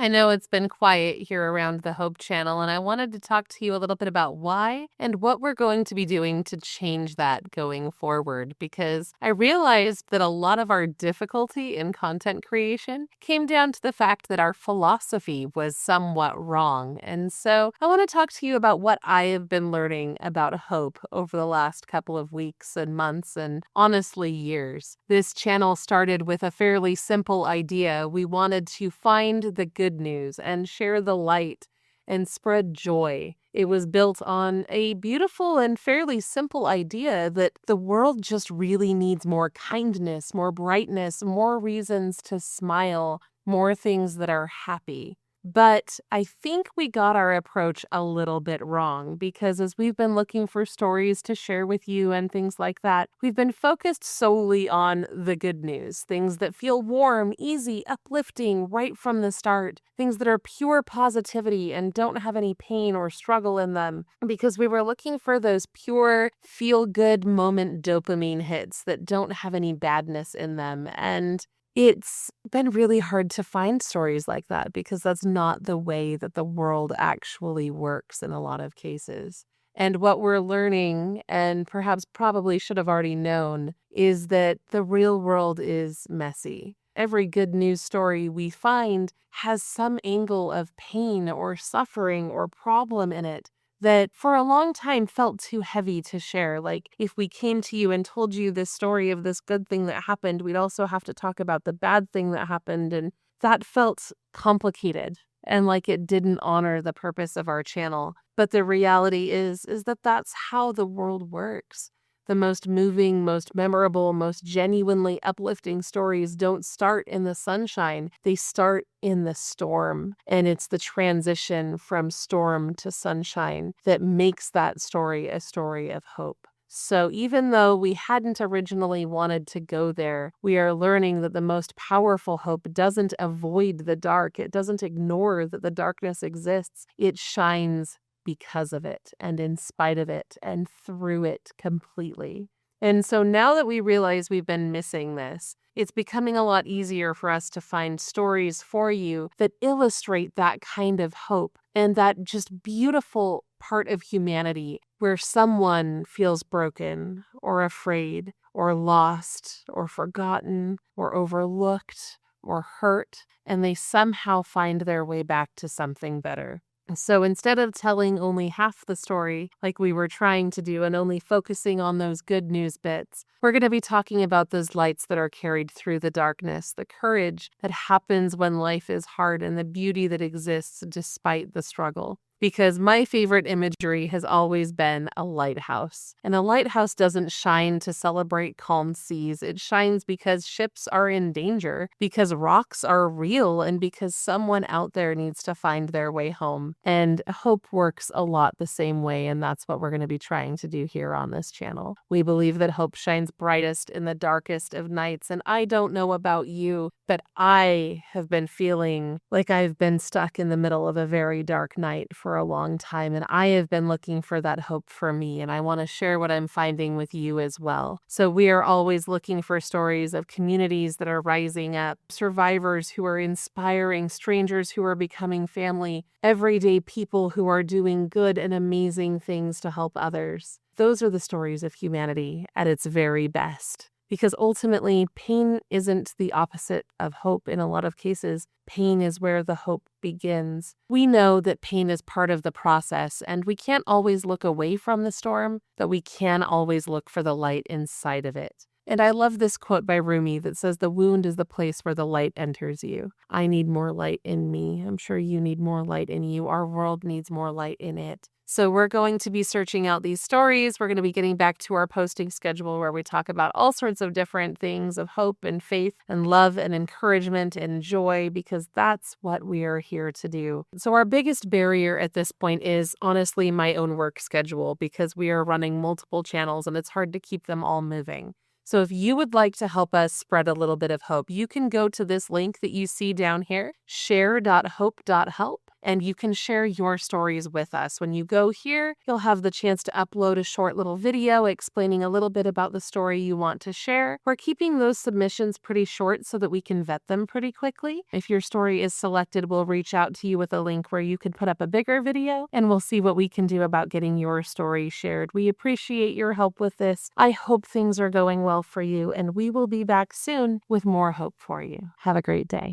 I know it's been quiet here around the Hope Channel, and I wanted to talk to you a little bit about why and what we're going to be doing to change that going forward. Because I realized that a lot of our difficulty in content creation came down to the fact that our philosophy was somewhat wrong. And so I want to talk to you about what I have been learning about hope over the last couple of weeks and months, and honestly, years. This channel started with a fairly simple idea. We wanted to find the good news and share the light and spread joy. It was built on a beautiful and fairly simple idea that the world just really needs more kindness, more brightness, more reasons to smile, more things that are happy. But I think we got our approach a little bit wrong, because as we've been looking for stories to share with you and things like that, we've been focused solely on the good news, things that feel warm, easy, uplifting right from the start, things that are pure positivity and don't have any pain or struggle in them, because we were looking for those pure feel-good moment dopamine hits that don't have any badness in them. And it's been really hard to find stories like that, because that's not the way that the world actually works in a lot of cases. And what we're learning, and perhaps probably should have already known, is that the real world is messy. Every good news story we find has some angle of pain or suffering or problem in it that for a long time felt too heavy to share. Like, if we came to you and told you this story of this good thing that happened, we'd also have to talk about the bad thing that happened. And that felt complicated and like it didn't honor the purpose of our channel. But the reality is that that's how the world works. The most moving, most memorable, most genuinely uplifting stories don't start in the sunshine. They start in the storm. And it's the transition from storm to sunshine that makes that story a story of hope. So even though we hadn't originally wanted to go there, we are learning that the most powerful hope doesn't avoid the dark. It doesn't ignore that the darkness exists. It shines because of it and in spite of it and through it completely. And so now that we realize we've been missing this, it's becoming a lot easier for us to find stories for you that illustrate that kind of hope and that just beautiful part of humanity where someone feels broken or afraid or lost or forgotten or overlooked or hurt, and they somehow find their way back to something better. So instead of telling only half the story like we were trying to do and only focusing on those good news bits, we're going to be talking about those lights that are carried through the darkness, the courage that happens when life is hard, and the beauty that exists despite the struggle. Because my favorite imagery has always been a lighthouse. And a lighthouse doesn't shine to celebrate calm seas. It shines because ships are in danger, because rocks are real, and because someone out there needs to find their way home. And hope works a lot the same way, and that's what we're going to be trying to do here on this channel. We believe that hope shines brightest in the darkest of nights, and I don't know about you, but I have been feeling like I've been stuck in the middle of a very dark night for a long time, and I have been looking for that hope for me, and I want to share what I'm finding with you as well. So we are always looking for stories of communities that are rising up, survivors who are inspiring, strangers who are becoming family, everyday people who are doing good and amazing things to help others. Those are the stories of humanity at its very best. Because ultimately, pain isn't the opposite of hope in a lot of cases. Pain is where the hope begins. We know that pain is part of the process, and we can't always look away from the storm, but we can always look for the light inside of it. And I love this quote by Rumi that says, "The wound is the place where the light enters you." I need more light in me. I'm sure you need more light in you. Our world needs more light in it. So we're going to be searching out these stories. We're going to be getting back to our posting schedule where we talk about all sorts of different things of hope and faith and love and encouragement and joy, because that's what we are here to do. So our biggest barrier at this point is honestly my own work schedule, because we are running multiple channels and it's hard to keep them all moving. So if you would like to help us spread a little bit of hope, you can go to this link that you see down here, share.hope.help. and you can share your stories with us. When you go here, you'll have the chance to upload a short little video explaining a little bit about the story you want to share. We're keeping those submissions pretty short so that we can vet them pretty quickly. If your story is selected, we'll reach out to you with a link where you can put up a bigger video, and we'll see what we can do about getting your story shared. We appreciate your help with this. I hope things are going well for you, and we will be back soon with more hope for you. Have a great day.